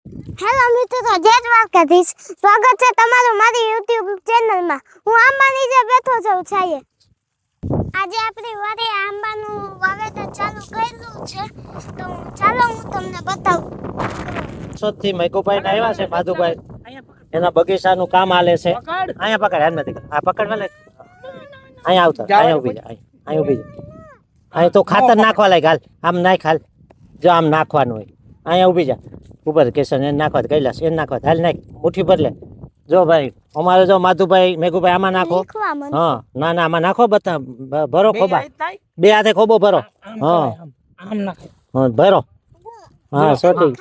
Hello મિત્રો, જય દ્વારકાધીશ. સ્વાગત છે તમારું મારી YouTube ચેનલમાં. હું આંબાની જે બેઠો છું છાયે. આજે આપણી વારે આંબાનું વાવેતર ચાલુ કર્યું છે, તો ચાલો હું તમને બતાવું. સૌથી મૈકુભાઈ આવ્યા છે માધુભાઈ, એના બગીચાનું કામ હાલે છે. અહીંયા પકડ, હેર નથી આ પકડ વાલે અહીંયા આવતા, અહીંયા ઊભી જા, અહીંયા ઊભી જા. અહીં તો ખાતર નાખવા લાગ, હાલ આમ નાખ, હાલ જો આમ નાખવાનું હોય. અહીંયા ઊભી જા, ઉપર કેસન એને નાખવા કૈલાસ એને નાખવા, હાલ નાખ, મુઠ્ઠી ભર લે. જો ભાઈ અમારે જો માધુભાઈ મેઘુભાઈ આમાં નાખો. હા ના ના આમાં નાખો, બતા ભરો ખોબા, બે હાથે ખોબો ભરો. હા હા ભરો. હા સોટી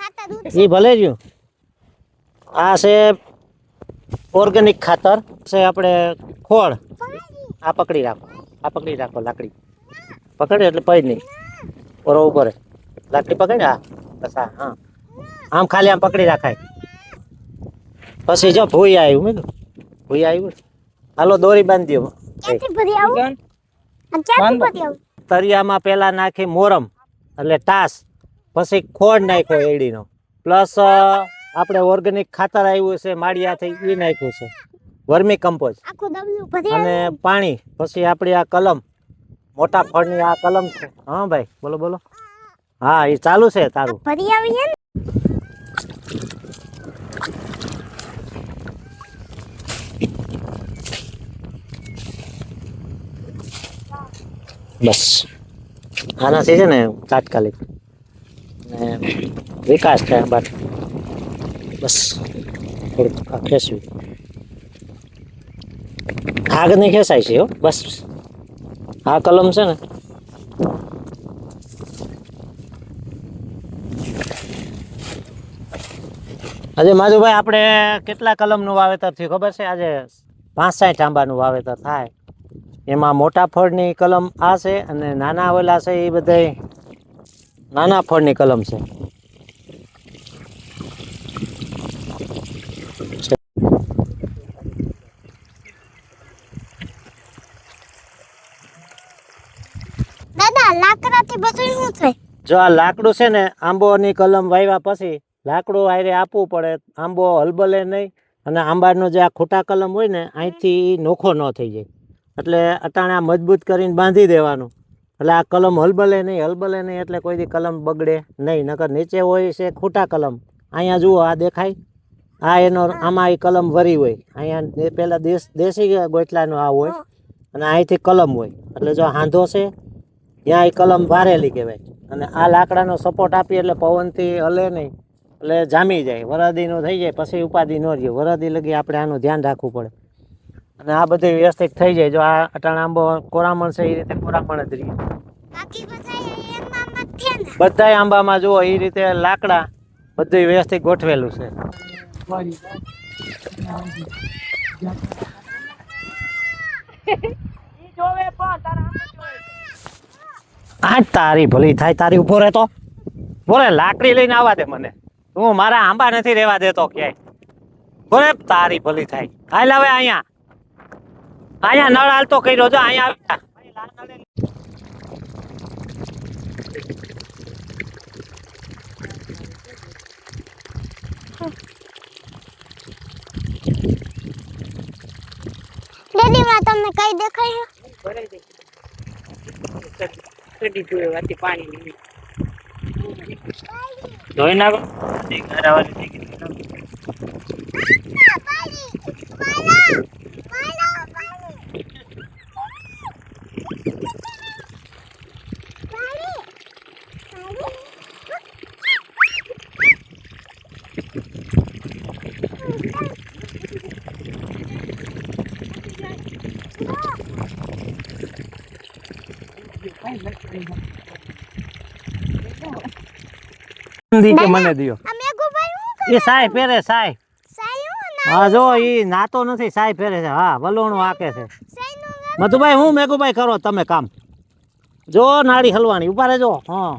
ઈ ભલે રહ્યું. આ છે ઓર્ગેનિક ખાતર છે, આપણે ખોળ. આ પકડી રાખો, આ પકડી રાખો, લાકડી પકડે એટલે પડી નહીં. ઓરો ઉપર લાકડી પકડે. હા બસ હા, આમ ખાલી આમ પકડી રાખાય. પછી જો ભૂઈ આવ્યું, મેં ભૂઈ આવ્યું. હાલો દોરી બાંધી દો. તરિયામાં પેલા નાખી મોરમ એટલે ટાસ, પછી ખોળ નાખ્યો એડીનો, પ્લસ આપણે ઓર્ગેનિક ખાતર આવ્યું છે માળિયાથી એ નાખ્યું છે, વર્મી કમ્પોઝ અને પાણી. પછી આપણી આ કલમ, મોટા ફળની આ કલમ છે. હા ભાઈ બોલો બોલો. હા એ ચાલુ છે તારું. બસ આનાથી છે ને તાત્કાલિક વિકાસ થાય. બાદ બસ થોડુંક ખેંચવું, આગ નહીં ખેંચાય છે. બસ આ કલમ છે ને આજે માધુભાઈ આપણે કેટલા કલમનું વાવેતર થયું ખબર છે? આજે 65 આંબાનું વાવેતર થાય. એમાં મોટા ફળની કલમ આ છે અને નાના આવેલા છે એ બધા નાના ફળની કલમ છે. દાદા લાકડાથી બધું શું થાય? જો આ લાકડું છે ને, આંબોની કલમ વાવ્યા પછી લાકડું આયરે આપવું પડે, આંબો હલબલે નહીં. અને આંબાનો જે આ ખોટા કલમ હોય ને, અહીંથી નોખો ન થઈ જાય. એટલે અટાણે આ મજબૂત કરીને બાંધી દેવાનું, એટલે આ કલમ હલબલે નહીં એટલે કોઈ દી કલમ બગડે નહીં. નકર નીચે હોય છે ખોટા કલમ. અહીંયા જુઓ આ દેખાય, આ એનો આમાં એ કલમ વરી હોય. અહીંયા પેલા દેશી ગોટલાનો આ હોય અને અહીંથી કલમ હોય. એટલે જો હાંધો છે ત્યાં એ કલમ વારેલી કહેવાય. અને આ લાકડાનો સપોર્ટ આપીએ એટલે પવનથી હલે નહીં, એટલે જામી જાય, વરદીનો થઈ જાય. પછી ઉપાધિ ન રહે, વરદી લગી આપણે આનું ધ્યાન રાખવું પડે. અને આ બધું વ્યવસ્થિત થઈ જાય. જો આ અટાણ આંબો કોરામણ છે એ રીતે કોરામણ જ રહે. બધા આંબામાં જુઓ એ રીતે લાકડા બધું વ્યવસ્થિત ગોઠવેલું છે. આ તારી ભલી થાય, તારી ઉભો રહેતો બોલે, લાકડી લઈને આવવા દે મને. હું મારા આંબા નથી રહેવા દેતો ક્યાંય. બોલે તારી ભલી થાય. હાલ હવે અહીંયા નળ હાલતો કર્યો. જો અહીંયા ડેડીમાં તમને કઈ દેખાય? પાણી ધોઈ નાખો. મને દિયો એ સાય પહેરે, સાય. હા જો ઈ નાતો નથી, સાય પહેરે છે. હા વલોણું હાકે છે. મધુભાઈ હું મેઘુભાઈ કરો તમે કામ. જો નાળી હલવાની ઉભા રહેજો. હા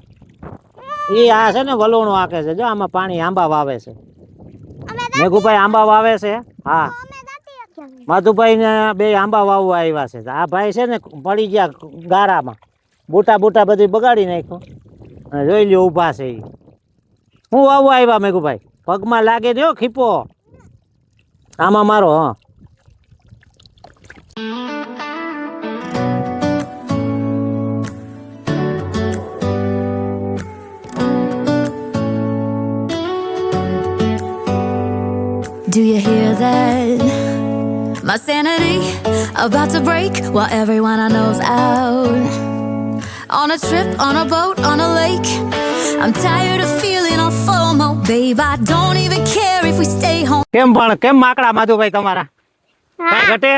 એ આ છે ને વલોણું હાકે છે. જો આમાં પાણી આંબા વાવે છે. મેઘુભાઈ આંબા વાવે છે. હા માધુભાઈ ને બે આંબા વાવવા આવ્યા છે. આ ભાઈ છે ને પડી ગયા ગારામાં, બૂટા બધું બગાડી નાખ્યું. જોઈ લ્યો ઉભા છે. હું વાવવા આવ્યા મેઘુભાઈ? પગમાં લાગે ને હો ખીપો. આમાં મારો હા. Do you hear that? My sanity about to break while everyone I know's out. On a trip, on a boat, on a lake. I'm tired of feeling all FOMO, babe. I don't even care if we stay home. કેમ માકડા માધુભાઈ તમારા કાઈ ઘટે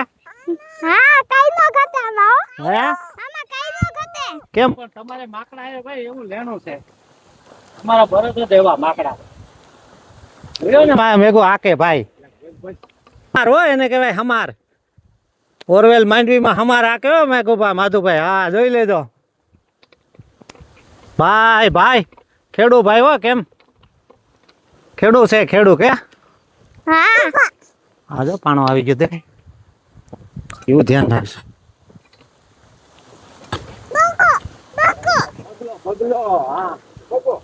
હા કાઈ નો ઘટે આમાં હો. હે આમાં કાઈ નો ઘટે. કેમ પણ તમારે માકડા એ ભાઈ એવું લેણું છે તમારા ભરત દેવા માકડા રહ્યો ને મેગો આકે ભાઈ હમાર હોય એને કહેવાય હમાર ઓરવેલ માંડવીમાં હમાર આકે હો મેગો માધુભાઈ હા જોઈ લેજો ભાઈ ભાઈ ખેડૂ ભાઈ હો કેમ ખેડૂ છે ખેડૂ કે હા હા જો પાણો આવી ગયો તે એવું ધ્યાન રાખજો બગલો હા બગલો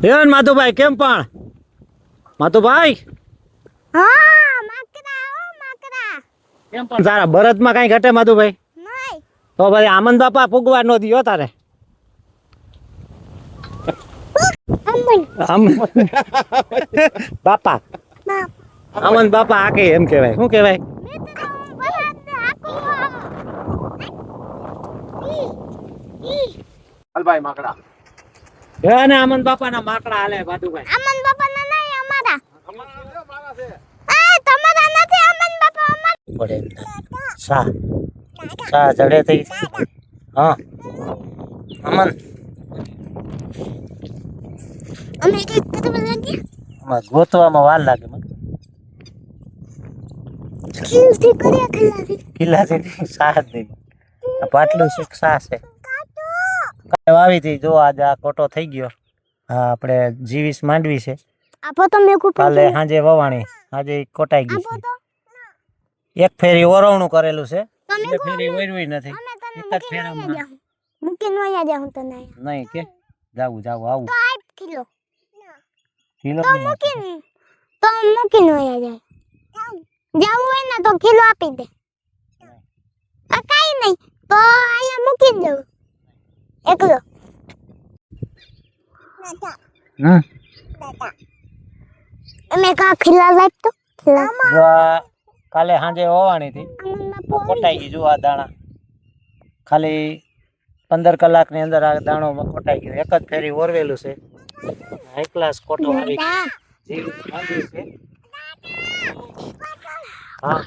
રેવન માધુભાઈ કેમ પણ માધુભાઈ હા માકડા ઓ માકડા કેમ પણ તારા ભરતમાં કઈ ઘટે માધુભાઈ નહીં તો ભાઈ આમંદ બાપા ફૂગવા નો દિયો તારે અમન બાપા આમંદ બાપા આકે એમ કહેવાય શું કહેવાય મેં તો બહાર આકો હલભાઈ માકડા અને આમંદ બાપાના માકડા હાલે માધુભાઈ અમન બાપા ના નહીં અમારા મારા છે એ તમારા નથી અમન બાપા અમારા પડે સા જડે થઈ હા અમન અમે કઈ કરવા લાગી ગોતવામાં વાર લાગે મને ખીલથી કર્યા ખીલાથી કિલ્લાથી સાહ જ નહીં આ પાટલું છે સાહ છે વાવી હતી જો આજે આ કોટો થઈ ગયો હા આપણે જીવીસ માંડવી છે આપો તો મેં કો કાલે સાંજે વવાણી આજે કોટાઈ ગઈ આપો છે તો એક ફેરી ઓરવણું કરેલું છે તમે બે ફેરી ઓરવી નથી અમે તને એક જ ફેરામાં મૂકીને વયા જાઉં તને નહીં કે જાવું આવું તો 8 કિલો કિલો તો મૂકીને વયા જાય જાવું હોય ને તો કિલો આપી દે આ કાઈ નહીં તો અહીંયા મૂકીને જાઉં એકલો હમ અમે કા ખીલા લાગતો ખીલા જો આ કાલે સાંજે વવાણી હતી કોટાઈ ગઈ જો આ દાણા ખાલી 15 કલાકની અંદર આ દાણો કોટાઈ ગયો એક જ ફેરી ઓરવેલું છે હાઈ ક્લાસ કોટો આવી જીવીસ માંડવી છે હા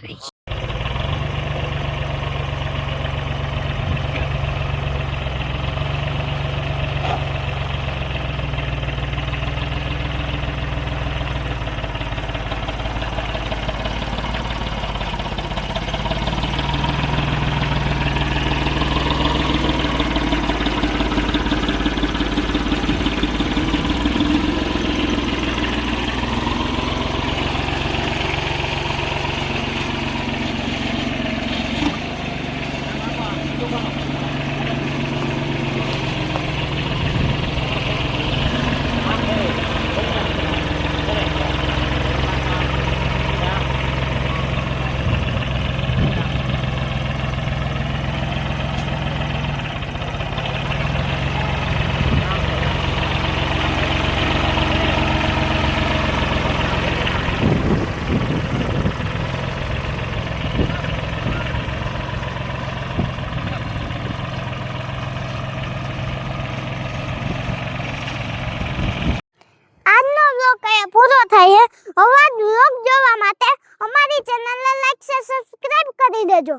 પૂરો થાય છે. આવા બ્લોગ જોવા માટે અમારી ચેનલને લાઈક સબસ્ક્રાઇબ કરી દેજો.